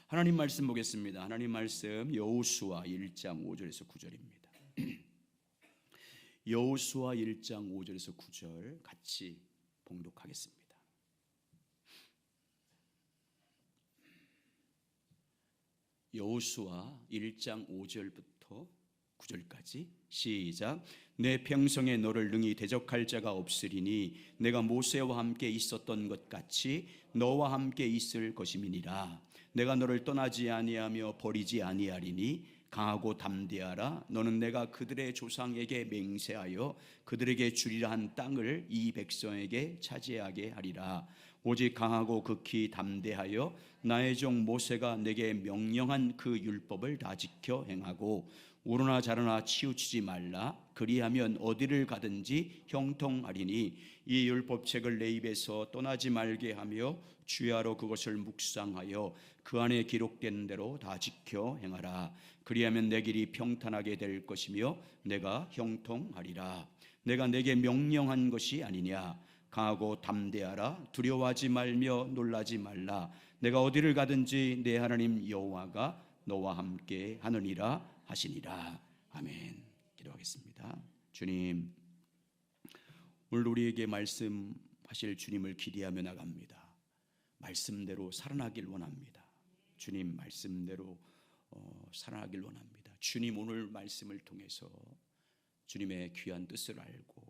하나님 말씀 보겠습니다. 하나님 말씀 여호수아 1장 5절에서 9절입니다. 여호수아 1장 5절에서 9절 같이 봉독하겠습니다. 여호수아 1장 5절부터 9절까지 시작. 내 평생에 너를 능히 대적할 자가 없으리니 내가 모세와 함께 있었던 것 같이 너와 함께 있을 것임이니라. 내가 너를 떠나지 아니하며 버리지 아니하리니 강하고 담대하라. 너는 내가 그들의 조상에게 맹세하여 그들에게 주리라 한 땅을 이 백성에게 차지하게 하리라. 오직 강하고 극히 담대하여 나의 종 모세가 내게 명령한 그 율법을 다 지켜 행하고 우러나 자르나 치우치지 말라. 그리하면 어디를 가든지 형통하리니 이 율법책을 내 입에서 떠나지 말게 하며 주야로 그것을 묵상하여 그 안에 기록된 대로 다 지켜 행하라. 그리하면 내 길이 평탄하게 될 것이며 내가 형통하리라. 내가 내게 명령한 것이 아니냐. 강하고 담대하라. 두려워하지 말며 놀라지 말라. 내가 어디를 가든지 내 하나님 여호와가 너와 함께 하느니라 하시니라. 아멘. 기도하겠습니다. 주님, 오늘 우리에게 말씀하실 주님을 기대하며 나갑니다. 말씀대로 살아나길 원합니다. 주님 말씀대로 살아나길 원합니다. 주님 오늘 말씀을 통해서 주님의 귀한 뜻을 알고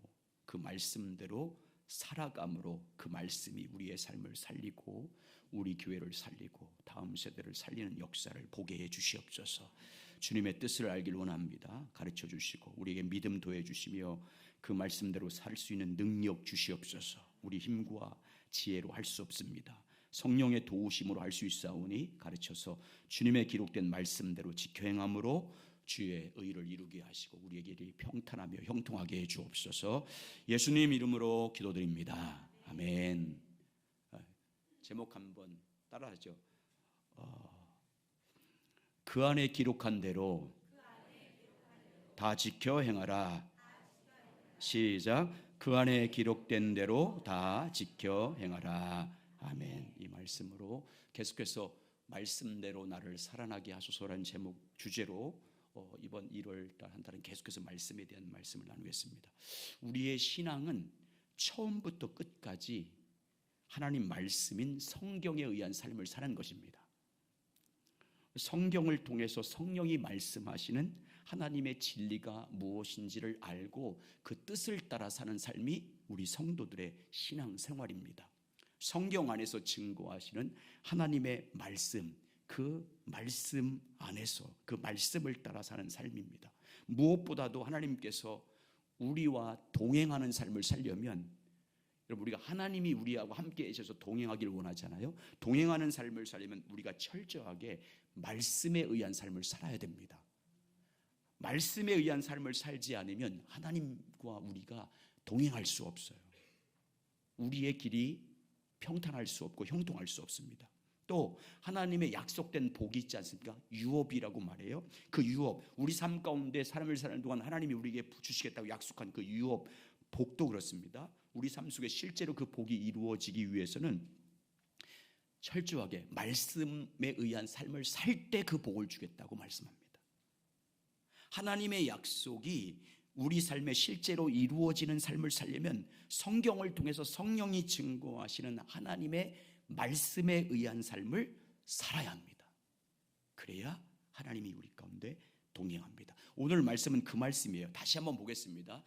그 말씀대로 살아감으로 그 말씀이 우리의 삶을 살리고 우리 교회를 살리고 다음 세대를 살리는 역사를 보게 해 주시옵소서. 주님의 뜻을 알길 원합니다. 가르쳐 주시고 우리에게 믿음 더해 주시며 그 말씀대로 살 수 있는 능력 주시옵소서. 우리 힘과 지혜로 할 수 없습니다. 성령의 도우심으로 할 수 있사오니 가르쳐서 주님의 기록된 말씀대로 지켜 행함으로 주의 의를 이루게 하시고 우리의 길이 평탄하며 형통하게 해 주옵소서. 예수님 이름으로 기도드립니다. 아멘. 제목 한번 따라하죠. 그 안에 기록한 대로 다 지켜 행하라. 시작. 그 안에 기록된 대로 다 지켜 행하라. 아멘. 이 말씀으로 계속해서 말씀대로 나를 살아나게 하소서라는 제목 주제로 이번 1월 한 달은 계속해서 말씀에 대한 말씀을 나누겠습니다. 우리의 신앙은 처음부터 끝까지 하나님 말씀인 성경에 의한 삶을 사는 것입니다. 성경을 통해서 성령이 말씀하시는 하나님의 진리가 무엇인지를 알고 그 뜻을 따라 사는 삶이 우리 성도들의 신앙 생활입니다. 성경 안에서 증거하시는 하나님의 말씀, 그 말씀 안에서 그 말씀을 따라 사는 삶입니다. 무엇보다도 하나님께서 우리와 동행하는 삶을 살려면 여러분 우리가 하나님이 우리하고 함께 계셔서 동행하기를 원하잖아요. 동행하는 삶을 살려면 우리가 철저하게 말씀에 의한 삶을 살아야 됩니다. 말씀에 의한 삶을 살지 않으면 하나님과 우리가 동행할 수 없어요. 우리의 길이 평탄할 수 없고 형통할 수 없습니다. 또 하나님의 약속된 복이 있지 않습니까? 유업이라고 말해요. 그 유업, 우리 삶 가운데 삶을 사는 동안 하나님이 우리에게 주시겠다고 약속한 그 유업, 복도 그렇습니다. 우리 삶 속에 실제로 그 복이 이루어지기 위해서는 철저하게 말씀에 의한 삶을 살 때 그 복을 주겠다고 말씀합니다. 하나님의 약속이 우리 삶에 실제로 이루어지는 삶을 살려면 성경을 통해서 성령이 증거하시는 하나님의 말씀에 의한 삶을 살아야 합니다. 그래야 하나님이 우리 가운데 동행합니다. 오늘 말씀은 그 말씀이에요. 다시 한번 보겠습니다.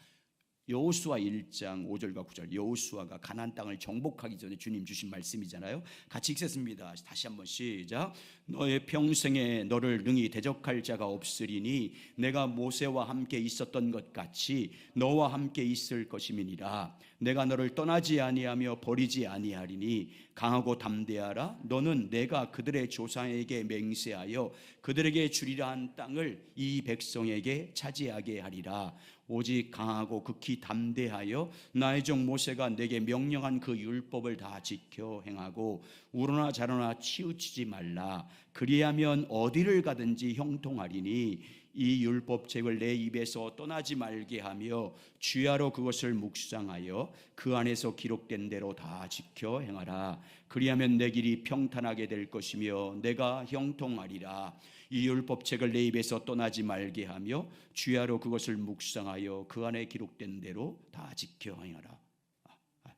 여호수아 1장 5절과 9절. 여호수아가 가나안 땅을 정복하기 전에 주님 주신 말씀이잖아요. 같이 읽겠습니다. 다시 한번 시작. 너의 평생에 너를 능히 대적할 자가 없으리니 내가 모세와 함께 있었던 것 같이 너와 함께 있을 것임이니라. 내가 너를 떠나지 아니하며 버리지 아니하리니 강하고 담대하라. 너는 내가 그들의 조상에게 맹세하여 그들에게 주리라 한 땅을 이 백성에게 차지하게 하리라. 오직 강하고 극히 담대하여 나의 종 모세가 내게 명령한 그 율법을 다 지켜 행하고 우러나 자르나 치우치지 말라. 그리하면 어디를 가든지 형통하리니 이 율법책을 내 입에서 떠나지 말게 하며 주야로 그것을 묵상하여 그 안에서 기록된 대로 다 지켜 행하라. 그리하면 내 길이 평탄하게 될 것이며 내가 형통하리라. 이 율법책을 내 입에서 떠나지 말게 하며 주야로 그것을 묵상하여 그 안에 기록된 대로 다 지켜 행하라.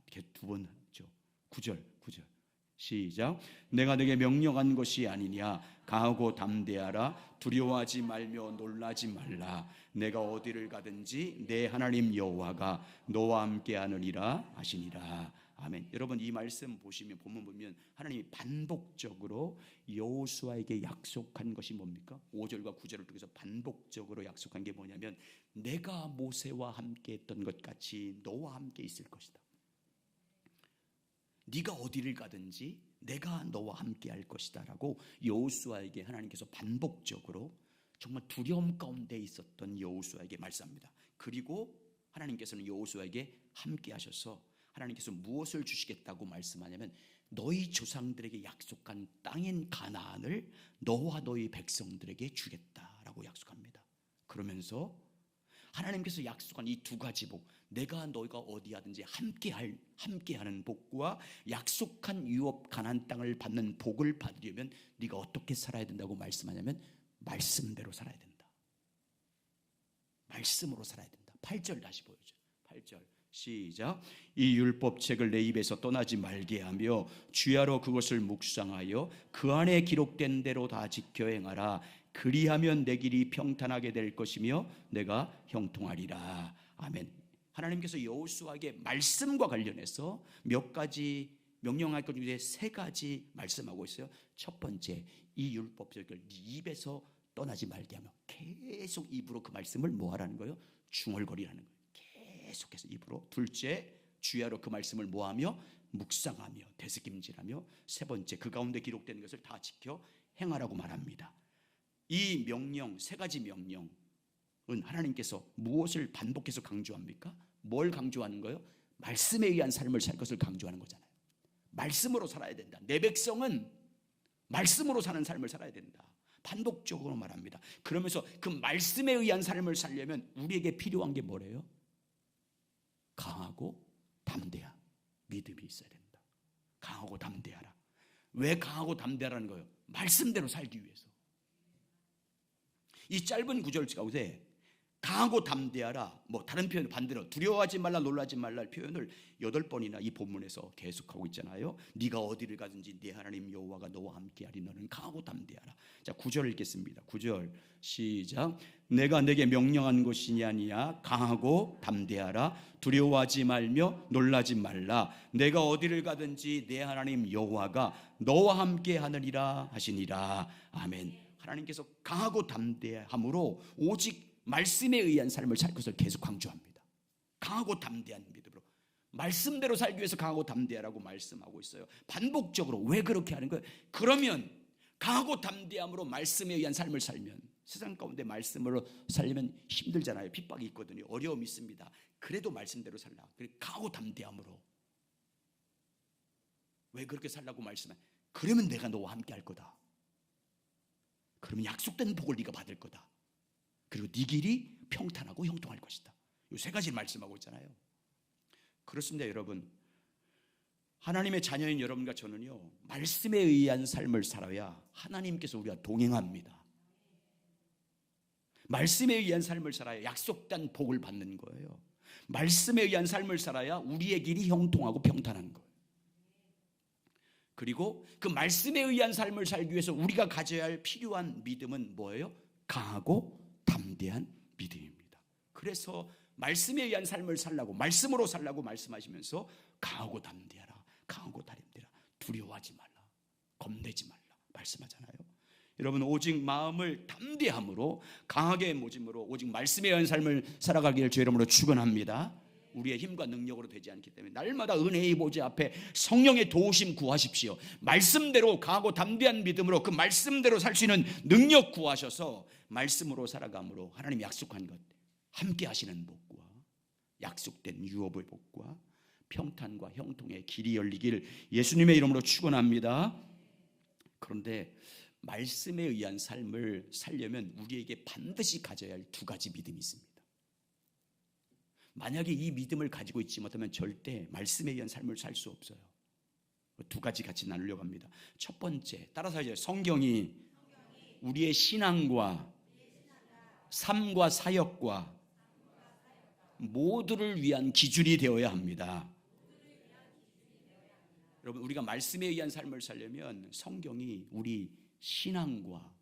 이렇게 두 번 하죠. 9절 시작. 내가 네게 명령한 것이 아니냐. 강하고 담대하라. 두려워하지 말며 놀라지 말라. 내가 어디를 가든지 내 하나님 여호와가 너와 함께 하느니라 하시니라. 아멘. 여러분 이 말씀 보면 하나님이 반복적으로 여호수아에게 약속한 것이 뭡니까? 5절과 9절을 통해서 반복적으로 약속한 게 뭐냐면 내가 모세와 함께 했던 것 같이 너와 함께 있을 것이다. 네가 어디를 가든지 내가 너와 함께 할 것이다 라고 여호수아에게 하나님께서 반복적으로 정말 두려움 가운데 있었던 여호수아에게 말씀합니다. 그리고 하나님께서는 여호수아에게 함께 하셔서 하나님께서 무엇을 주시겠다고 말씀하냐면 너희 조상들에게 약속한 땅인 가나안을 너와 너희 백성들에게 주겠다라고 약속합니다. 그러면서 하나님께서 약속한 이 두 가지 복, 내가 너희가 어디 하든지 함께하는 복과 약속한 유업 가나안 땅을 받는 복을 받으려면 네가 어떻게 살아야 된다고 말씀하냐면 말씀대로 살아야 된다. 말씀으로 살아야 된다. 8절 다시 보여줘. 8절 시작. 이 율법책을 내 입에서 떠나지 말게 하며 주야로 그것을 묵상하여 그 안에 기록된 대로 다 지켜 행하라. 그리하면 내 길이 평탄하게 될 것이며 내가 형통하리라. 아멘. 하나님께서 여호수아에게 말씀과 관련해서 몇 가지 명령할 것 중에 세 가지 말씀하고 있어요. 첫 번째, 이 율법책을 네 입에서 떠나지 말게 하며 계속 입으로 그 말씀을 뭐 하라는 거예요? 중얼거리라는 거예요. 계속해서 입으로. 둘째, 주야로 그 말씀을 뭐 하며 묵상하며 되새김질하며. 세 번째, 그 가운데 기록된 것을 다 지켜 행하라고 말합니다. 이 명령, 세 가지 명령은 하나님께서 무엇을 반복해서 강조합니까? 뭘 강조하는 거예요? 말씀에 의한 삶을 살 것을 강조하는 거잖아요. 말씀으로 살아야 된다. 내 백성은 말씀으로 사는 삶을 살아야 된다. 반복적으로 말합니다. 그러면서 그 말씀에 의한 삶을 살려면 우리에게 필요한 게 뭐래요? 강하고 담대한 믿음이 있어야 된다. 강하고 담대하라. 왜 강하고 담대하라는 거예요? 말씀대로 살기 위해서. 이 짧은 구절 가운데 강하고 담대하라, 뭐 다른 표현 반대로 두려워하지 말라, 놀라지 말라 표현을 8번이나 이 본문에서 계속하고 있잖아요. 네가 어디를 가든지 네 하나님 여호와가 너와 함께하리. 너는 강하고 담대하라. 자, 9절 읽겠습니다. 9절 시작. 내가 내게 명령한 것이니 아니야. 강하고 담대하라. 두려워하지 말며 놀라지 말라. 내가 어디를 가든지 내 하나님 여호와가 너와 함께하느니라 하시니라. 아멘. 하나님께서 강하고 담대함으로 오직 말씀에 의한 삶을 살 것을 계속 강조합니다. 강하고 담대한 믿음으로 말씀대로 살기 위해서 강하고 담대하라고 말씀하고 있어요. 반복적으로. 왜 그렇게 하는 거예요? 그러면 강하고 담대함으로 말씀에 의한 삶을 살면, 세상 가운데 말씀으로 살려면 힘들잖아요. 핍박이 있거든요. 어려움이 있습니다. 그래도 말씀대로 살라. 강하고 담대함으로. 왜 그렇게 살라고 말씀해? 그러면 내가 너와 함께 할 거다. 그러면 약속된 복을 네가 받을 거다. 그리고 네 길이 평탄하고 형통할 것이다. 이 세 가지 말씀하고 있잖아요. 그렇습니다, 여러분. 하나님의 자녀인 여러분과 저는요, 말씀에 의한 삶을 살아야 하나님께서 우리와 동행합니다. 말씀에 의한 삶을 살아야 약속된 복을 받는 거예요. 말씀에 의한 삶을 살아야 우리의 길이 형통하고 평탄한 거예요. 그리고 그 말씀에 의한 삶을 살기 위해서 우리가 가져야 할 필요한 믿음은 뭐예요? 강하고 담대한 믿음입니다. 그래서 말씀에 의한 삶을 살라고, 말씀으로 살라고 말씀하시면서 강하고 담대하라, 강하고 담대하라, 두려워하지 말라, 겁내지 말라 말씀하잖아요. 여러분, 오직 마음을 담대함으로 강하게 모짐으로 오직 말씀에 의한 삶을 살아가기를 주 이름으로 축원합니다. 우리의 힘과 능력으로 되지 않기 때문에 날마다 은혜의 보좌 앞에 성령의 도우심 구하십시오. 말씀대로 강하고 담대한 믿음으로 그 말씀대로 살 수 있는 능력 구하셔서 말씀으로 살아감으로 하나님이 약속한 것, 함께 하시는 복과 약속된 유업의 복과 평탄과 형통의 길이 열리길 예수님의 이름으로 축원합니다. 그런데 말씀에 의한 삶을 살려면 우리에게 반드시 가져야 할 두 가지 믿음이 있습니다. 만약에 이 믿음을 가지고 있지 못하면 절대 말씀에 의한 삶을 살 수 없어요. 두 가지 같이 나누려고 합니다. 첫 번째, 따라서 이제 성경이 우리의 신앙과 삶과 사역과 모두를 위한 기준이 되어야 합니다. 여러분, 우리가 말씀에 의한 삶을 살려면 성경이 우리 신앙과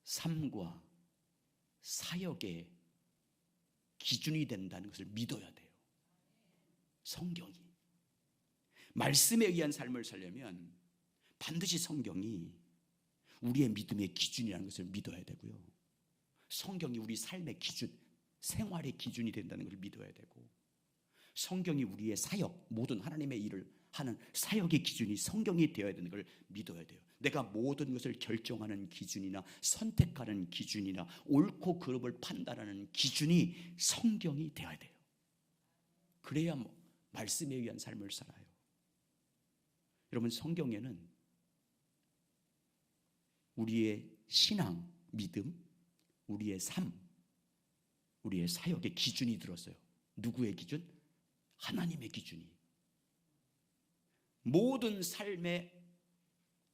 삶과 사역의 기준이 된다는 것을 믿어야 돼요. 성경이 말씀에 의한 삶을 살려면 반드시 성경이 우리의 믿음의 기준이라는 것을 믿어야 되고요. 성경이 우리 삶의 기준, 생활의 기준이 된다는 것을 믿어야 되고, 성경이 우리의 사역, 모든 하나님의 일을 하는 사역의 기준이 성경이 되어야 되는 걸 믿어야 돼요. 내가 모든 것을 결정하는 기준이나 선택하는 기준이나 옳고 그름을 판단하는 기준이 성경이 되어야 돼요. 그래야 말씀에 의한 삶을 살아요. 여러분, 성경에는 우리의 신앙, 믿음, 우리의 삶, 우리의 사역의 기준이 들었어요. 누구의 기준? 하나님의 기준이. 모든 삶의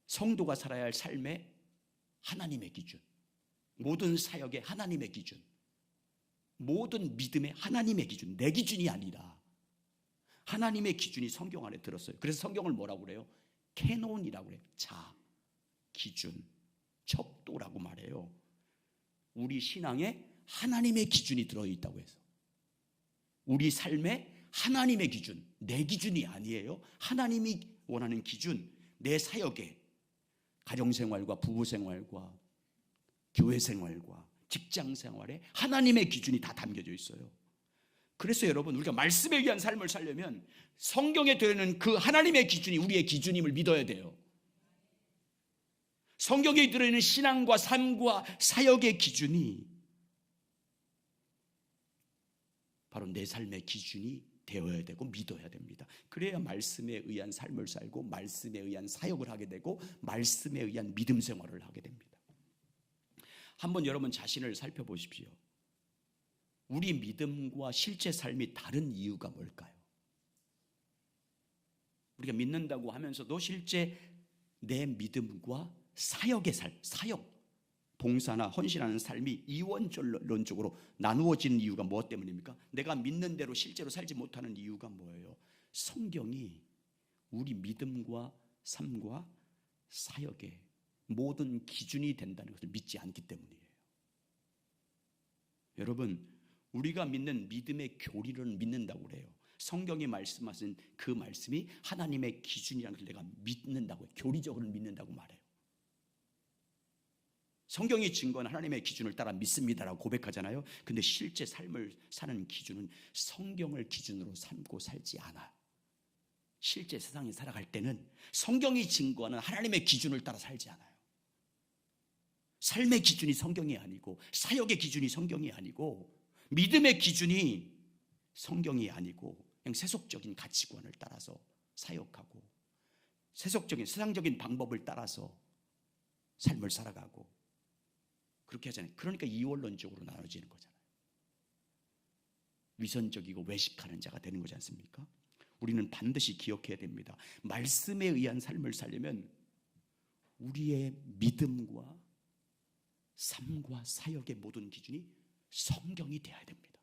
성도가 살아야 할 삶의 하나님의 기준, 모든 사역의 하나님의 기준, 모든 믿음의 하나님의 기준, 내 기준이 아니라 하나님의 기준이 성경 안에 들었어요. 그래서 성경을 뭐라고 그래요? 캐논이라고 그래요. 자, 기준, 척도라고 말해요. 우리 신앙에 하나님의 기준이 들어있다고 해서, 우리 삶에 하나님의 기준, 내 기준이 아니에요. 하나님이 원하는 기준, 내 사역에, 가정생활과 부부생활과 교회생활과 직장생활에 하나님의 기준이 다 담겨져 있어요. 그래서 여러분, 우리가 말씀에 의한 삶을 살려면 성경에 들어있는 그 하나님의 기준이 우리의 기준임을 믿어야 돼요. 성경에 들어있는 신앙과 삶과 사역의 기준이 바로 내 삶의 기준이 되어야 되고 믿어야 됩니다. 그래야 말씀에 의한 삶을 살고 말씀에 의한 사역을 하게 되고 말씀에 의한 믿음 생활을 하게 됩니다. 한번 여러분 자신을 살펴보십시오. 우리 믿음과 실제 삶이 다른 이유가 뭘까요? 우리가 믿는다고 하면서도 실제 내 믿음과 사역의 삶, 사역, 봉사나 헌신하는 삶이 이원론적으로 나누어지는 이유가 무엇 때문입니까? 내가 믿는 대로 실제로 살지 못하는 이유가 뭐예요? 성경이 우리 믿음과 삶과 사역의 모든 기준이 된다는 것을 믿지 않기 때문이에요. 여러분, 우리가 믿는 믿음의 교리를 믿는다고 그래요. 성경이 말씀하신 그 말씀이 하나님의 기준이라는 것을 내가 믿는다고 해요. 교리적으로 믿는다고 말해요. 성경이 증거하는 하나님의 기준을 따라 믿습니다라고 고백하잖아요. 근데 실제 삶을 사는 기준은 성경을 기준으로 삼고 살지 않아요. 실제 세상에 살아갈 때는 성경이 증거하는 하나님의 기준을 따라 살지 않아요. 삶의 기준이 성경이 아니고, 사역의 기준이 성경이 아니고, 믿음의 기준이 성경이 아니고, 그냥 세속적인 가치관을 따라서 사역하고, 세속적인 세상적인 방법을 따라서 삶을 살아가고 그렇게 하잖아요. 그러니까 이원론적으로 나눠지는 거잖아요. 위선적이고 외식하는 자가 되는 거지 않습니까? 우리는 반드시 기억해야 됩니다. 말씀에 의한 삶을 살려면 우리의 믿음과 삶과 사역의 모든 기준이 성경이 되어야 됩니다.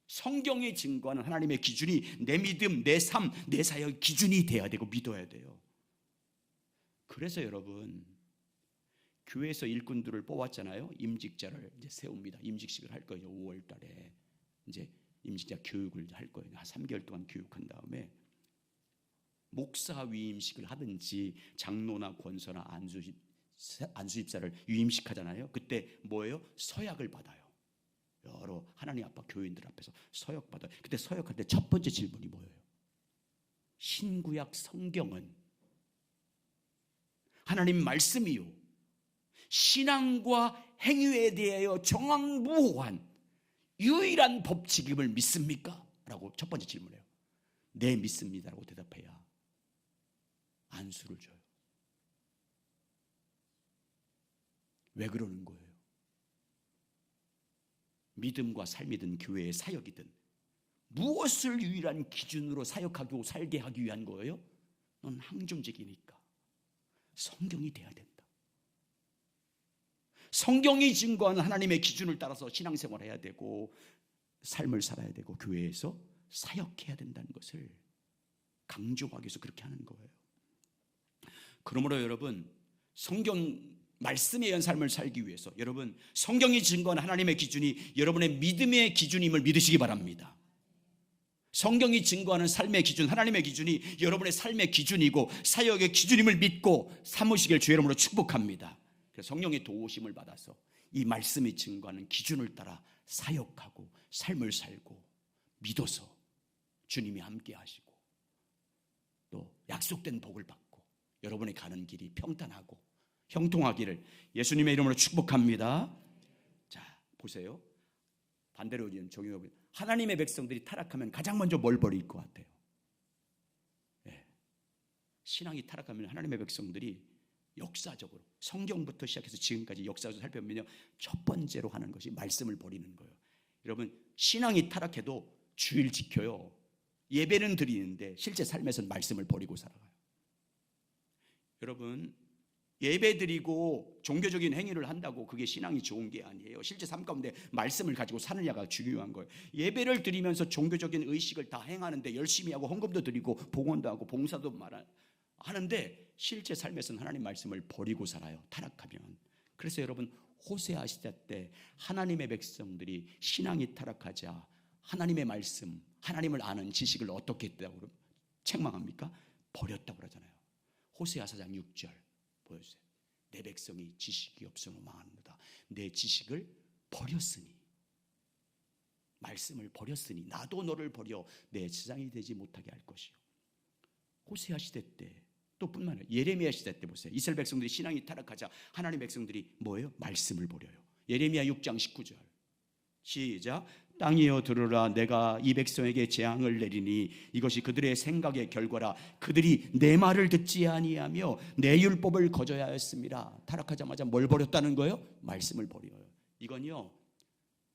성경이 증거하는 하나님의 기준이 내 믿음, 내 삶, 내 사역의 기준이 되어야 되고 믿어야 돼요. 그래서 여러분, 교회에서 일꾼들을 뽑았잖아요. 임직자를 이제 세웁니다. 임직식을 할 거예요. 5월 달에 이제 임직자 교육을 할 거예요. 한 3개월 동안 교육한 다음에 목사 위임식을 하든지 장로나 권사나 안수집사를 위임식 하잖아요. 그때 뭐예요? 서약을 받아요. 여러 하나님 아빠 교인들 앞에서 서약 받아요. 그때 서약할 때 첫 번째 질문이 뭐예요? 신구약 성경은 하나님 말씀이요, 신앙과 행위에 대하여 정황무호한 유일한 법칙임을 믿습니까? 라고 첫 번째 질문해요. 네, 믿습니다라고 대답해야 안수를 줘요. 왜 그러는 거예요? 믿음과 삶이든 교회의 사역이든 무엇을 유일한 기준으로 사역하고 살게 하기 위한 거예요? 넌 항존직이니까 성경이 돼야 된다. 성경이 증거하는 하나님의 기준을 따라서 신앙생활을 해야 되고 삶을 살아야 되고 교회에서 사역해야 된다는 것을 강조하기 위해서 그렇게 하는 거예요. 그러므로 여러분, 성경 말씀에 의한 삶을 살기 위해서 여러분, 성경이 증거하는 하나님의 기준이 여러분의 믿음의 기준임을 믿으시기 바랍니다. 성경이 증거하는 삶의 기준, 하나님의 기준이 여러분의 삶의 기준이고 사역의 기준임을 믿고 삼으시길 주의 이름으로 축복합니다. 그래서 성령의 도우심을 받아서 이 말씀이 증거하는 기준을 따라 사역하고 삶을 살고 믿어서 주님이 함께 하시고 또 약속된 복을 받고 여러분의 가는 길이 평탄하고 형통하기를 예수님의 이름으로 축복합니다. 자, 보세요. 반대로 적용해 하나님의 백성들이 타락하면 가장 먼저 뭘 버릴 것 같아요? 네. 신앙이 타락하면 하나님의 백성들이 역사적으로 성경부터 시작해서 지금까지 역사적으로 살펴보면요, 첫 번째로 하는 것이 말씀을 버리는 거예요. 여러분, 신앙이 타락해도 주일 지켜요. 예배는 드리는데 실제 삶에서는 말씀을 버리고 살아가요. 여러분, 예배 드리고 종교적인 행위를 한다고 그게 신앙이 좋은 게 아니에요. 실제 삶 가운데 말씀을 가지고 사느냐가 중요한 거예요. 예배를 드리면서 종교적인 의식을 다 행하는데 열심히 하고 헌금도 드리고 봉헌도 하고 봉사도 하는데 실제 삶에서는 하나님 말씀을 버리고 살아요, 타락하면. 그래서 여러분, 호세아 시대 때 하나님의 백성들이 신앙이 타락하자 하나님의 말씀, 하나님을 아는 지식을 어떻게 했다고 책망합니까? 버렸다고 그러잖아요. 호세아 4장 6절 보여주세요. 내 백성이 지식이 없으므로 망하는도다. 내 지식을 버렸으니, 말씀을 버렸으니 나도 너를 버려 내 제장이 되지 못하게 할 것이요. 호세아 시대 때 또 뿐만 아니라 예레미야 시대 때 보세요. 이스라엘 백성들이 신앙이 타락하자 하나님 백성들이 뭐예요? 말씀을 버려요. 예레미야 6장 19절 시작. 땅이여 들으라. 내가 이 백성에게 재앙을 내리니 이것이 그들의 생각의 결과라. 그들이 내 말을 듣지 아니하며 내 율법을 거저야 했습니다. 타락하자마자 뭘 버렸다는 거예요? 말씀을 버려요. 이건요,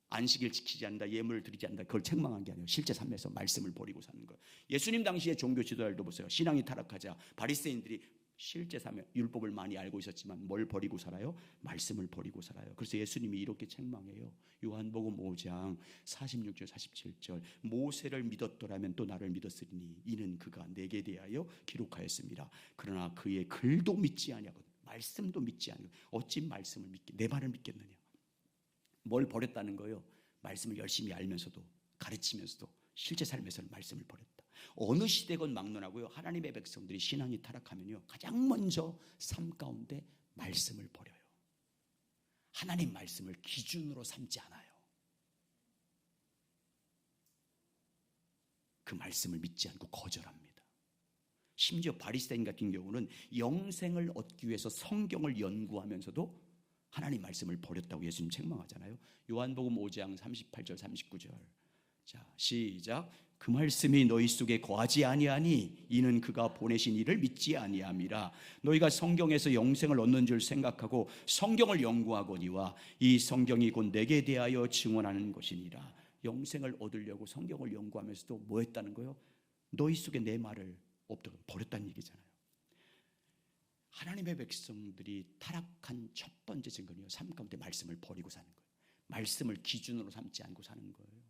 안식일 지키지 않는다, 예물을 드리지 않는다, 그걸 책망한 게 아니에요. 실제 삶에서 말씀을 버리고 사는 거예요. 예수님 당시의 종교 지도자들도 보세요. 신앙이 타락하자 바리새인들이 실제 삶에 율법을 많이 알고 있었지만 뭘 버리고 살아요? 말씀을 버리고 살아요. 그래서 예수님이 이렇게 책망해요. 요한복음 5장 46절 47절 모세를 믿었더라면 또 나를 믿었으리니 이는 그가 내게 대하여 기록하였습니다. 그러나 그의 글도 믿지 아니하거든, 말씀도 믿지 아니하거든. 어찌 말씀을 내 말을 믿겠느냐. 뭘 버렸다는 거예요? 말씀을 열심히 알면서도 가르치면서도 실제 삶에서는 말씀을 버렸다. 어느 시대건 막론하고요, 하나님의 백성들이 신앙이 타락하면요, 가장 먼저 삶 가운데 말씀을 버려요. 하나님 말씀을 기준으로 삼지 않아요. 그 말씀을 믿지 않고 거절합니다. 심지어 바리새인 같은 경우는 영생을 얻기 위해서 성경을 연구하면서도 하나님 말씀을 버렸다고 예수님 책망하잖아요. 요한복음 5장 38절 39절 자, 시작. 그 말씀이 너희 속에 거하지 아니하니 이는 그가 보내신 이를 믿지 아니함이라. 너희가 성경에서 영생을 얻는 줄 생각하고 성경을 연구하거니와 이 성경이 곧 내게 대하여 증언하는 것이니라. 영생을 얻으려고 성경을 연구하면서도 뭐 했다는 거예요? 너희 속에 내 말을 없다고 버렸다는 얘기잖아요. 하나님의 백성들이 타락한 첫 번째 증거는요, 삶 가운데 말씀을 버리고 사는 거예요. 말씀을 기준으로 삼지 않고 사는 거예요.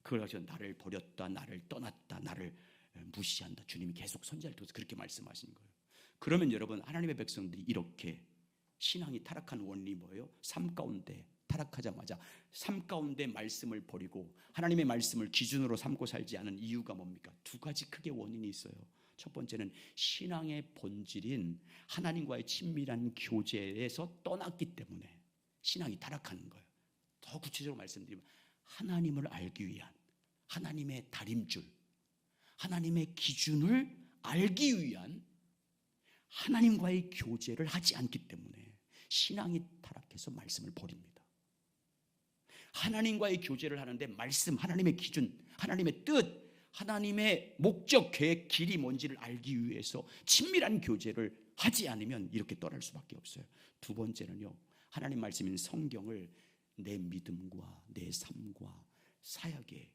그걸 가지고 나를 버렸다, 나를 떠났다, 나를 무시한다, 주님이 계속 선지자를 통해서 그렇게 말씀하시는 거예요. 그러면 여러분, 하나님의 백성들이 이렇게 신앙이 타락한 원인이 뭐예요? 삶 가운데 타락하자마자 삶 가운데 말씀을 버리고 하나님의 말씀을 기준으로 삼고 살지 않은 이유가 뭡니까? 두 가지 크게 원인이 있어요. 첫 번째는 신앙의 본질인 하나님과의 친밀한 교제에서 떠났기 때문에 신앙이 타락하는 거예요. 더 구체적으로 말씀드리면 하나님을 알기 위한 하나님의 다림줄, 하나님의 기준을 알기 위한 하나님과의 교제를 하지 않기 때문에 신앙이 타락해서 말씀을 버립니다. 하나님과의 교제를 하는데 말씀, 하나님의 기준, 하나님의 뜻, 하나님의 목적, 계획, 길이 뭔지를 알기 위해서 친밀한 교제를 하지 않으면 이렇게 떠날 수밖에 없어요. 두 번째는요, 하나님 말씀인 성경을 내 믿음과 내 삶과 사역의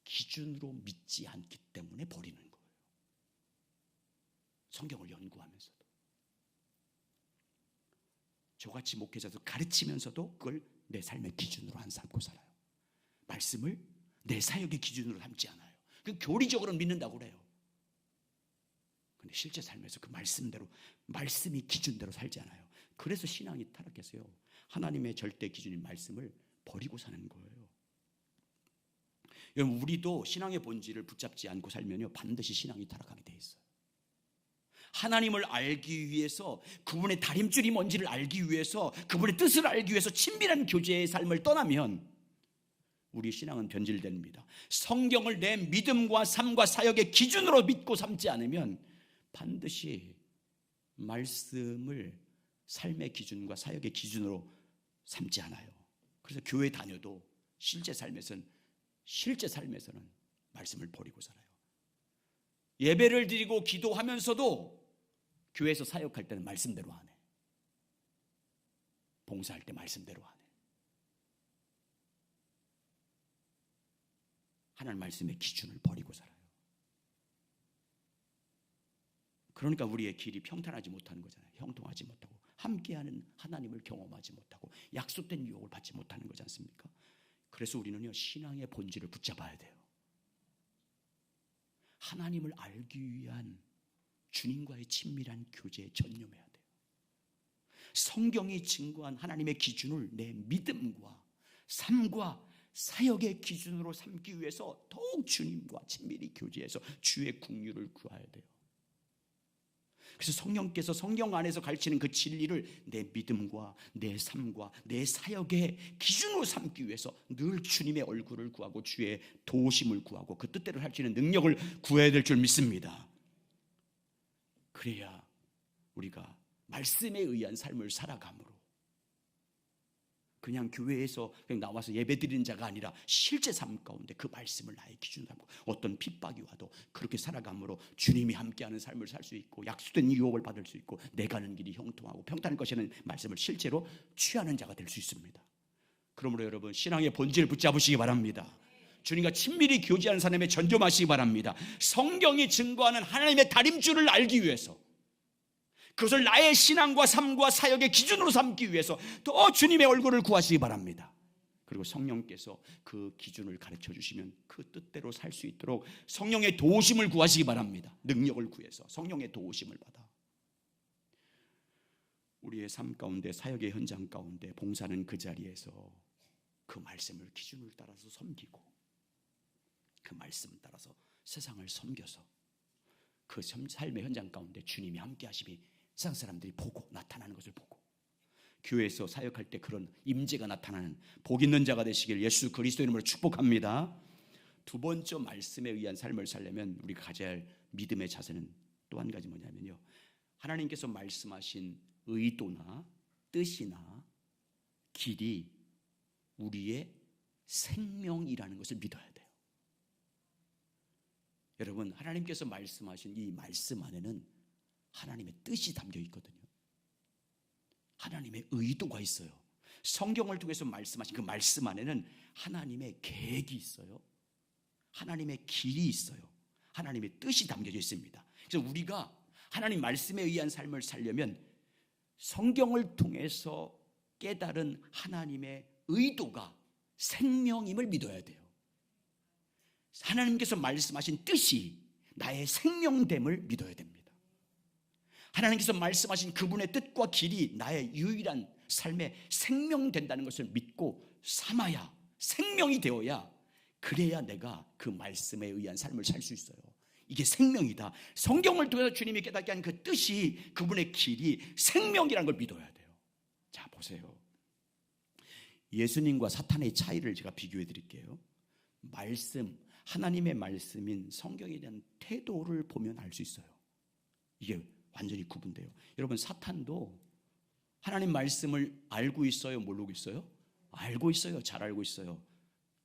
기준으로 믿지 않기 때문에 버리는 거예요. 성경을 연구하면서도, 저같이 목회자도 가르치면서도 그걸 내 삶의 기준으로 안 삼고 살아요. 말씀을 내 사역의 기준으로 삼지 않아요. 그 교리적으로 믿는다고 그래요. 근데 실제 삶에서 그 말씀대로, 말씀이 기준대로 살지 않아요. 그래서 신앙이 타락했어요. 하나님의 절대 기준인 말씀을 버리고 사는 거예요. 여러분, 우리도 신앙의 본질을 붙잡지 않고 살면요, 반드시 신앙이 타락하게 돼 있어요. 하나님을 알기 위해서, 그분의 다림줄이 뭔지를 알기 위해서, 그분의 뜻을 알기 위해서 친밀한 교제의 삶을 떠나면 우리 신앙은 변질됩니다. 성경을 내 믿음과 삶과 사역의 기준으로 믿고 삼지 않으면 반드시 말씀을 삶의 기준과 사역의 기준으로 삼지 않아요. 그래서 교회 다녀도 실제 삶에서는 말씀을 버리고 살아요. 예배를 드리고 기도하면서도 교회에서 사역할 때는 말씀대로 안 해. 봉사할 때 말씀대로 안 해. 하나님 말씀의 기준을 버리고 살아요. 그러니까 우리의 길이 평탄하지 못하는 거잖아요. 형통하지 못하고, 함께하는 하나님을 경험하지 못하고, 약속된 유혹을 받지 못하는 거지 않습니까? 그래서 우리는요, 신앙의 본질을 붙잡아야 돼요. 하나님을 알기 위한 주님과의 친밀한 교제에 전념해야 돼요. 성경이 증거한 하나님의 기준을 내 믿음과 삶과 사역의 기준으로 삼기 위해서 더욱 주님과 친밀히 교제해서 주의 긍휼을 구해야 돼요. 그래서 성령께서 성경 안에서 가르치는 그 진리를 내 믿음과 내 삶과 내 사역의 기준으로 삼기 위해서 늘 주님의 얼굴을 구하고 주의 도우심을 구하고 그 뜻대로 할 수 있는 능력을 구해야 될 줄 믿습니다. 그래야 우리가 말씀에 의한 삶을 살아감으로, 그냥 교회에서 그냥 나와서 예배드리는 자가 아니라 실제 삶 가운데 그 말씀을 나의 기준으로 삼고, 어떤 핍박이 와도 그렇게 살아감으로 주님이 함께하는 삶을 살 수 있고, 약속된 유혹을 받을 수 있고, 내 가는 길이 형통하고 평탄할 것이라는 말씀을 실제로 취하는 자가 될 수 있습니다. 그러므로 여러분, 신앙의 본질을 붙잡으시기 바랍니다. 주님과 친밀히 교제하는 사람에 전념하시기 바랍니다. 성경이 증거하는 하나님의 다림줄을 알기 위해서, 그것을 나의 신앙과 삶과 사역의 기준으로 삼기 위해서 더 주님의 얼굴을 구하시기 바랍니다. 그리고 성령께서 그 기준을 가르쳐 주시면 그 뜻대로 살 수 있도록 성령의 도우심을 구하시기 바랍니다. 능력을 구해서 성령의 도우심을 받아 우리의 삶 가운데, 사역의 현장 가운데 봉사는 그 자리에서 그 말씀을 기준을 따라서 섬기고, 그 말씀 따라서 세상을 섬겨서 그 삶의 현장 가운데 주님이 함께 하심이 세상 사람들이 보고, 나타나는 것을 보고, 교회에서 사역할 때 그런 임재가 나타나는 복 있는 자가 되시길 예수 그리스도 이름으로 축복합니다. 두 번째, 말씀에 의한 삶을 살려면 우리가 가져야 할 믿음의 자세는 또 한 가지 뭐냐면요, 하나님께서 말씀하신 의도나 뜻이나 길이 우리의 생명이라는 것을 믿어야 돼요. 여러분, 하나님께서 말씀하신 이 말씀 안에는 하나님의 뜻이 담겨 있거든요. 하나님의 의도가 있어요. 성경을 통해서 말씀하신 그 말씀 안에는 하나님의 계획이 있어요. 하나님의 길이 있어요. 하나님의 뜻이 담겨져 있습니다. 그래서 우리가 하나님 말씀에 의한 삶을 살려면 성경을 통해서 깨달은 하나님의 의도가 생명임을 믿어야 돼요. 하나님께서 말씀하신 뜻이 나의 생명됨을 믿어야 됩니다. 하나님께서 말씀하신 그분의 뜻과 길이 나의 유일한 삶의 생명된다는 것을 믿고 삼아야, 생명이 되어야, 그래야 내가 그 말씀에 의한 삶을 살 수 있어요. 이게 생명이다. 성경을 통해서 주님이 깨닫게 한 그 뜻이, 그분의 길이 생명이라는 걸 믿어야 돼요. 자, 보세요. 예수님과 사탄의 차이를 제가 비교해 드릴게요. 말씀, 하나님의 말씀인 성경에 대한 태도를 보면 알 수 있어요. 이게 완전히 구분돼요. 여러분, 사탄도 하나님 말씀을 알고 있어요? 모르고 있어요? 알고 있어요. 잘 알고 있어요.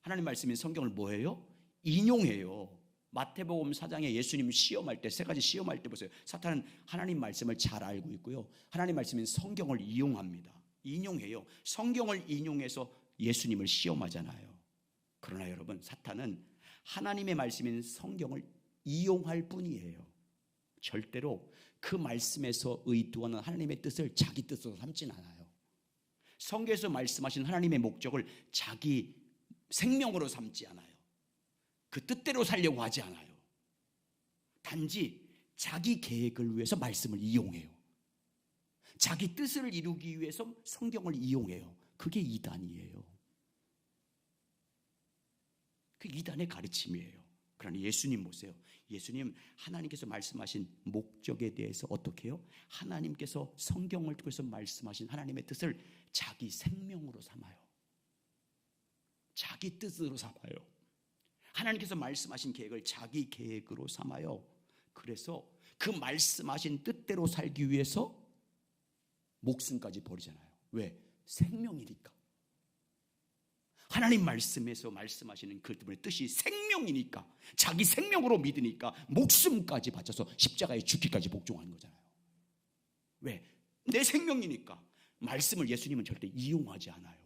하나님 말씀인 성경을 뭐해요? 인용해요. 마태복음 4장에 예수님 시험할 때, 세 가지 시험할 때 보세요. 사탄은 하나님 말씀을 잘 알고 있고요, 하나님 말씀인 성경을 이용합니다. 인용해요. 성경을 인용해서 예수님을 시험하잖아요. 그러나 여러분, 사탄은 하나님의 말씀인 성경을 이용할 뿐이에요. 절대로 그 말씀에서 의도하는 하나님의 뜻을 자기 뜻으로 삼진 않아요. 성경에서 말씀하신 하나님의 목적을 자기 생명으로 삼지 않아요. 그 뜻대로 살려고 하지 않아요. 단지 자기 계획을 위해서 말씀을 이용해요. 자기 뜻을 이루기 위해서 성경을 이용해요. 그게 이단이에요. 그 이단의 가르침이에요. 그러나 예수님 보세요. 예수님 하나님께서 말씀하신 목적에 대해서 어떻게 해요? 하나님께서 성경을 통해서 말씀하신 하나님의 뜻을 자기 생명으로 삼아요. 자기 뜻으로 삼아요. 하나님께서 말씀하신 계획을 자기 계획으로 삼아요. 그래서 그 말씀하신 뜻대로 살기 위해서 목숨까지 버리잖아요. 왜? 생명이니까. 하나님 말씀에서 말씀하시는 그분의 뜻이 생명이니까, 자기 생명으로 믿으니까 목숨까지 바쳐서 십자가에 죽기까지 복종하는 거잖아요. 왜? 내 생명이니까. 말씀을 예수님은 절대 이용하지 않아요.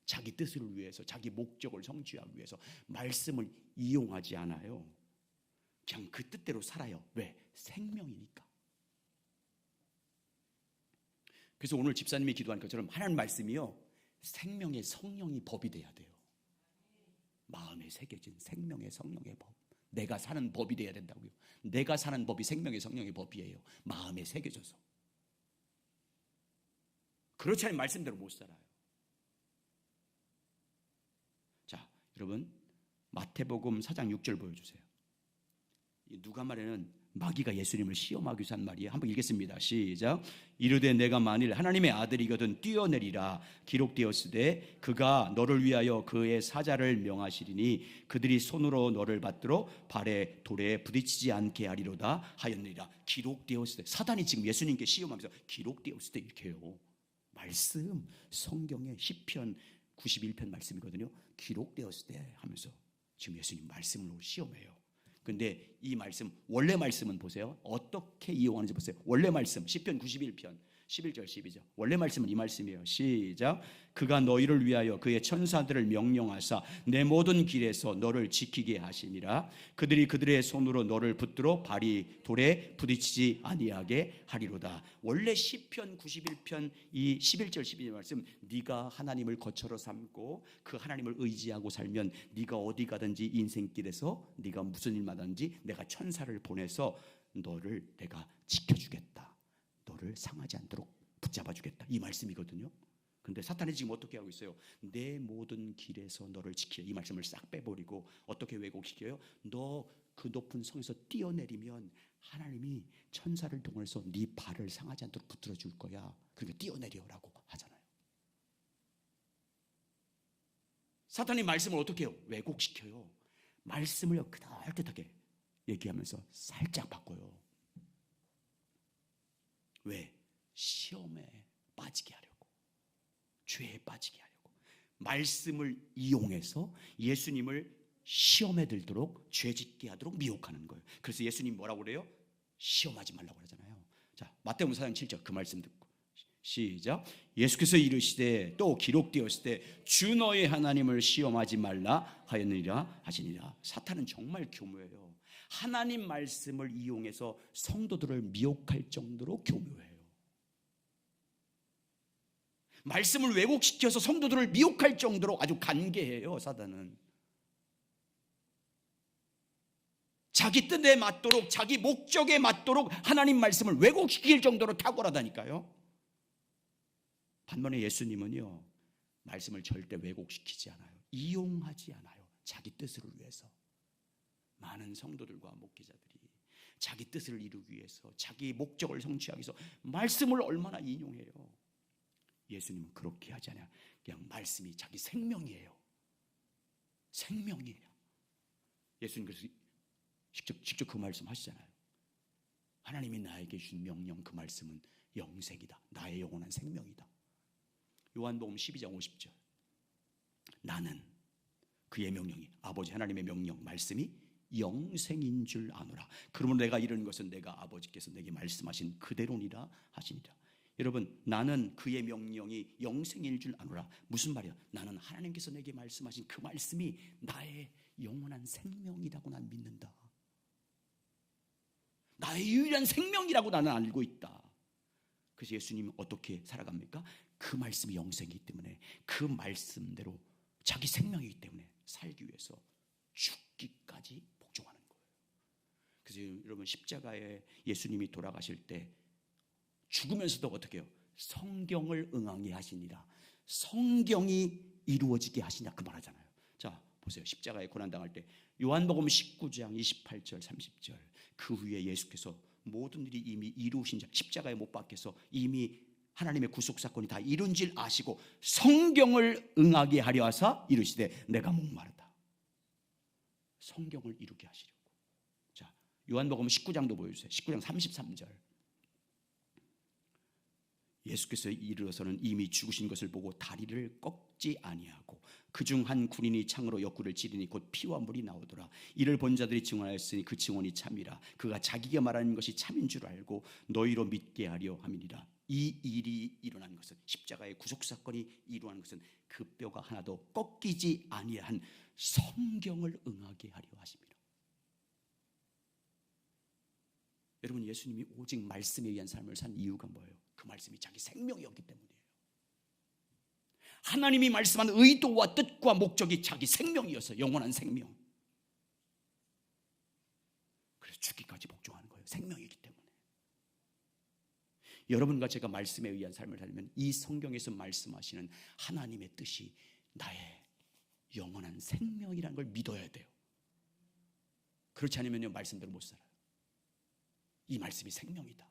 자기 뜻을 위해서, 자기 목적을 성취하기 위해서 말씀을 이용하지 않아요. 그냥 그 뜻대로 살아요. 왜? 생명이니까. 그래서 오늘 집사님이 기도한 것처럼 하나님 말씀이요, 생명의 성령이 법이 돼야 돼요. 마음에 새겨진 생명의 성령의 법. 내가 사는 법이 돼야 된다고요. 내가 사는 법이 생명의 성령의 법이에요. 마음에 새겨져서. 그렇지 않으면 말씀대로 못 살아요. 자, 여러분, 마태복음 4장 6절 보여주세요. 누가말에는 마귀가 예수님을 시험하기 위해서 한 말이에요. 한번 읽겠습니다. 시작. 이르되 내가 만일 하나님의 아들이거든 뛰어내리라. 기록되었으되 그가 너를 위하여 그의 사자를 명하시리니 그들이 손으로 너를 받들어 발에 돌에 부딪히지 않게 하리로다 하였느니라. 기록되었으되. 사단이 지금 예수님께 시험하면서 기록되었으되 이렇게 해요. 말씀, 성경의 시편 91편 말씀이거든요. 기록되었으되 하면서 지금 예수님 말씀으로 시험해요. 근데 이 말씀, 원래 말씀은 보세요. 어떻게 이용하는지 보세요. 원래 말씀, 시편 91편 11절 12절. 원래 말씀은 이 말씀이에요. 시작. 그가 너희를 위하여 그의 천사들을 명령하사 내 모든 길에서 너를 지키게 하시니라. 그들이 그들의 손으로 너를 붙들어 발이 돌에 부딪히지 아니하게 하리로다. 원래 시편 91편 이 11절 12절 말씀, 네가 하나님을 거처로 삼고 그 하나님을 의지하고 살면 네가 어디 가든지 인생길에서 네가 무슨 일마든지 내가 천사를 보내서 너를 내가 지켜주겠다. 너를 상하지 않도록 붙잡아 주겠다. 이 말씀이거든요. 근데 사탄이 지금 어떻게 하고 있어요? 내 모든 길에서 너를 지켜. 이 말씀을 싹 빼버리고 어떻게 왜곡시켜요? 너 그 높은 성에서 뛰어내리면 하나님이 천사를 통해서 네 발을 상하지 않도록 붙들어 줄 거야. 그러니까 뛰어내려라고 하잖아요. 사탄이 말씀을 어떻게 해요? 왜곡시켜요. 말씀을 그럴듯하게 얘기하면서 살짝 바꿔요. 왜? 시험에 빠지게 하려고, 죄에 빠지게 하려고 말씀을 이용해서 예수님을 시험에 들도록 죄짓게 하도록 미혹하는 거예요. 그래서 예수님 뭐라고 그래요? 시험하지 말라고 그러잖아요. 자, 마태복음 4장 7절 그 말씀 듣고 시작. 예수께서 이르시되 또 기록되었을 때 주 너의 하나님을 시험하지 말라 하였느니라 하시니라. 사탄은 정말 교묘해요. 하나님 말씀을 이용해서 성도들을 미혹할 정도로 교묘해요. 말씀을 왜곡시켜서 성도들을 미혹할 정도로 아주 간계해요. 사단은 자기 뜻에 맞도록, 자기 목적에 맞도록 하나님 말씀을 왜곡시킬 정도로 탁월하다니까요. 반면에 예수님은요, 말씀을 절대 왜곡시키지 않아요. 이용하지 않아요. 자기 뜻을 위해서. 많은 성도들과 목회자들이 자기 뜻을 이루기 위해서, 자기 목적을 성취하기 위해서 말씀을 얼마나 인용해요. 예수님은 그렇게 하지 않아요. 그냥 말씀이 자기 생명이에요. 생명이에요. 예수님 그래서 직접 그 말씀 하시잖아요. 하나님이 나에게 준 명령, 그 말씀은 영생이다. 나의 영원한 생명이다. 요한복음 12장 50절. 나는 그의 명령이, 아버지 하나님의 명령, 말씀이 영생인 줄 아노라. 그러므로 내가 이런 것은 내가 아버지께서 내게 말씀하신 그대로니라 하시니라. 여러분, 나는 그의 명령이 영생일 줄 아노라. 무슨 말이야? 나는 하나님께서 내게 말씀하신 그 말씀이 나의 영원한 생명이라고 난 믿는다. 나의 유일한 생명이라고 나는 알고 있다. 그래서 예수님은 어떻게 살아갑니까? 그 말씀이 영생이기 때문에, 그 말씀대로 자기 생명이기 때문에 살기 위해서 죽기까지 복종하는 거예요. 그래서 여러분, 십자가에 예수님이 돌아가실 때 죽으면서도 어떻게 해요? 성경을 응하게 하시니라. 성경이 이루어지게 하시냐 그 말하잖아요. 자, 보세요. 십자가에 고난당할 때 요한복음 19장 28절 30절, 그 후에 예수께서 모든 일이 이미 이루신 자, 십자가에 못 박혀서 이미 하나님의 구속사건이 다 이룬 줄 아시고 성경을 응하게 하려 하사 이르시되 내가 목마르다. 성경을 이루게 하시려고. 자, 요한복음 19장도 보여주세요. 19장 33절. 예수께서 이르러서는 이미 죽으신 것을 보고 다리를 꺾지 아니하고 그중 한 군인이 창으로 옆구리를 찌르니 곧 피와 물이 나오더라. 이를 본 자들이 증언하였으니 그 증언이 참이라. 그가 자기가 말하는 것이 참인 줄 알고 너희로 믿게 하려 함이니라. 이 일이 일어난 것은, 십자가의 구속사건이 이루어진 것은 그 뼈가 하나도 꺾이지 아니한 성경을 응하게 하려 하십니다. 여러분, 예수님이 오직 말씀에 의한 삶을 산 이유가 뭐예요? 그 말씀이 자기 생명이었기 때문이에요. 하나님이 말씀한 의도와 뜻과 목적이 자기 생명이어서 영원한 생명. 그래서 죽기까지 복종하는 거예요. 생명이기 때문에. 여러분과 제가 말씀에 의한 삶을 살면 이 성경에서 말씀하시는 하나님의 뜻이 나의 영원한 생명이라는 걸 믿어야 돼요. 그렇지 않으면요, 말씀대로 못 살아요. 이 말씀이 생명이다.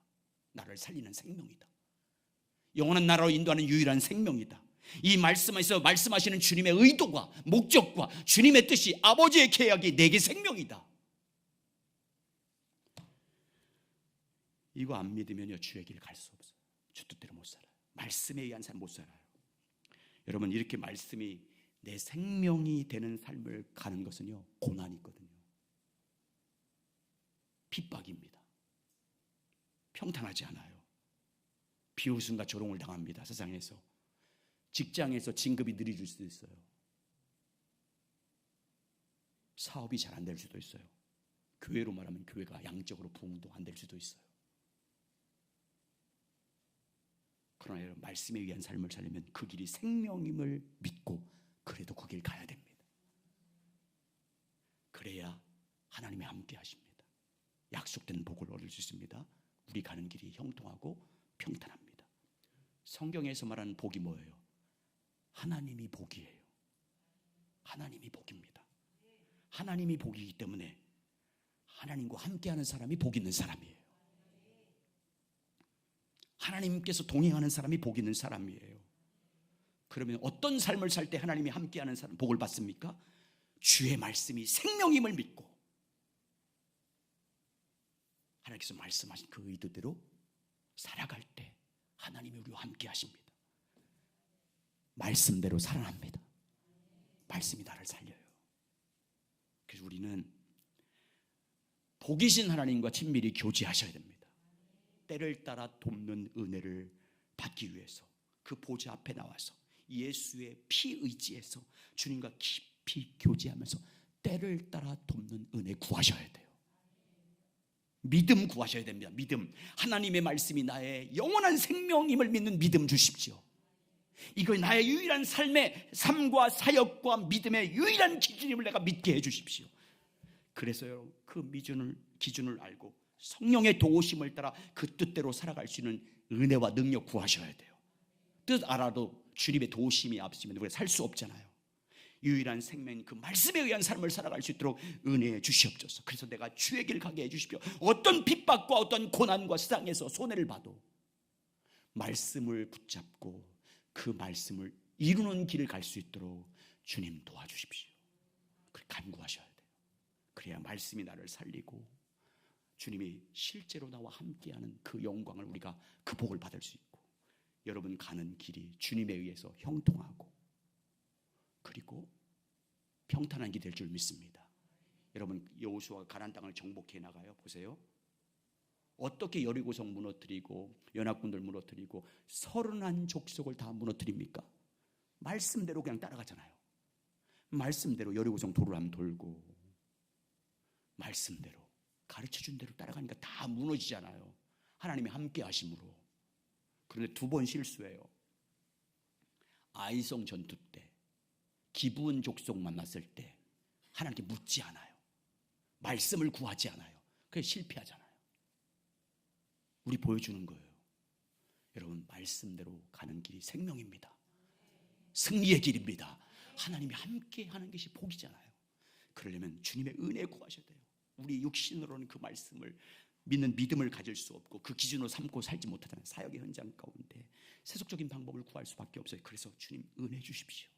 나를 살리는 생명이다. 영원한 나라로 인도하는 유일한 생명이다. 이 말씀에서 말씀하시는 주님의 의도와 목적과 주님의 뜻이, 아버지의 계약이 내게 생명이다. 이거 안 믿으면요, 주의 길 갈 수 없어요. 주 뜻대로 못 살아요. 말씀에 의한 삶 못 살아요. 여러분, 이렇게 말씀이 내 생명이 되는 삶을 가는 것은요, 고난이 있거든요. 핍박입니다. 평탄하지 않아요. 비웃음과 조롱을 당합니다. 세상에서. 직장에서 진급이 느려질 수도 있어요. 사업이 잘 안 될 수도 있어요. 교회로 말하면 교회가 양적으로 부흥도 안 될 수도 있어요. 그러나 여러분, 말씀에 의한 삶을 살려면 그 길이 생명임을 믿고 그래도 그 길 가야 됩니다. 그래야 하나님이 함께 하십니다. 약속된 복을 얻을 수 있습니다. 우리 가는 길이 형통하고 평탄합니다. 성경에서 말하는 복이 뭐예요? 하나님이 복이에요. 하나님이 복입니다. 하나님이 복이기 때문에 하나님과 함께하는 사람이 복 있는 사람이에요. 하나님께서 동행하는 사람이 복 있는 사람이에요. 그러면 어떤 삶을 살 때 하나님이 함께하는 사람 복을 받습니까? 주의 말씀이 생명임을 믿고 하나님께서 말씀하신 그 의도대로 살아갈 때 하나님이 우리와 함께 하십니다. 말씀대로 살아납니다. 말씀이 나를 살려요. 그래서 우리는 복이신 하나님과 친밀히 교제하셔야 됩니다. 때를 따라 돕는 은혜를 받기 위해서 그 보좌 앞에 나와서 예수의 피 의지에서 주님과 깊이 교제하면서 때를 따라 돕는 은혜 구하셔야 돼요. 믿음 구하셔야 됩니다. 믿음. 하나님의 말씀이 나의 영원한 생명임을 믿는 믿음 주십시오. 이걸 나의 유일한 삶과 사역과 믿음의 유일한 기준임을 내가 믿게 해주십시오. 그래서요, 그 기준을 알고 성령의 도우심을 따라 그 뜻대로 살아갈 수 있는 은혜와 능력 구하셔야 돼요. 뜻 알아도 주님의 도우심이 없으면 우리가 살 수 없잖아요. 유일한 생명, 그 말씀에 의한 삶을 살아갈 수 있도록 은혜해 주시옵소서. 그래서 내가 주의 길 가게 해 주십시오. 어떤 핍박과 어떤 고난과 세상에서 손해를 봐도 말씀을 붙잡고 그 말씀을 이루는 길을 갈 수 있도록 주님 도와주십시오. 그걸 간구하셔야 돼요. 그래야 말씀이 나를 살리고 주님이 실제로 나와 함께하는 그 영광을, 우리가 그 복을 받을 수 있고, 여러분 가는 길이 주님에 의해서 형통하고 그리고 평탄한 길이 될 줄 믿습니다. 여러분 여호수아가 가나안 땅을 정복해 나가요. 보세요. 어떻게 여리고성 무너뜨리고 연합군들 무너뜨리고 31 족속을 다 무너뜨립니까? 말씀대로 그냥 따라가잖아요. 말씀대로 여리고성 도를 한번 돌고 말씀대로 가르쳐준 대로 따라가니까 다 무너지잖아요. 하나님이 함께 하심으로. 그런데 2번 실수해요. 아이성 전투 때 기브온 족속 만났을 때 하나님께 묻지 않아요. 말씀을 구하지 않아요. 그래서 실패하잖아요. 우리 보여주는 거예요. 여러분 말씀대로 가는 길이 생명입니다. 승리의 길입니다. 하나님이 함께 하는 것이 복이잖아요. 그러려면 주님의 은혜 구하셔야 돼요. 우리 육신으로는 그 말씀을 믿는 믿음을 가질 수 없고 그 기준으로 삼고 살지 못하잖아요. 사역의 현장 가운데 세속적인 방법을 구할 수밖에 없어요. 그래서 주님 은혜 주십시오.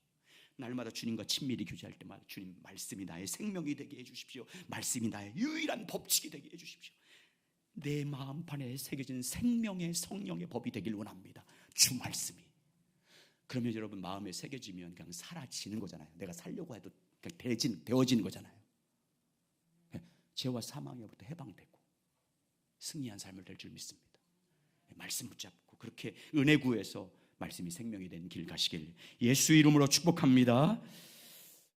날마다 주님과 친밀히 교제할 때마다 주님 말씀이 나의 생명이 되게 해주십시오. 말씀이 나의 유일한 법칙이 되게 해주십시오. 내 마음판에 새겨진 생명의 성령의 법이 되길 원합니다. 주 말씀이. 그러면 여러분 마음에 새겨지면 그냥 사라지는 거잖아요. 내가 살려고 해도 그냥 되어지는 거잖아요. 죄와 사망에부터 해방되고 승리한 삶을 될 줄 믿습니다. 말씀 붙잡고 그렇게 은혜 구해서 말씀이 생명이 된 길 가시길 예수 이름으로 축복합니다.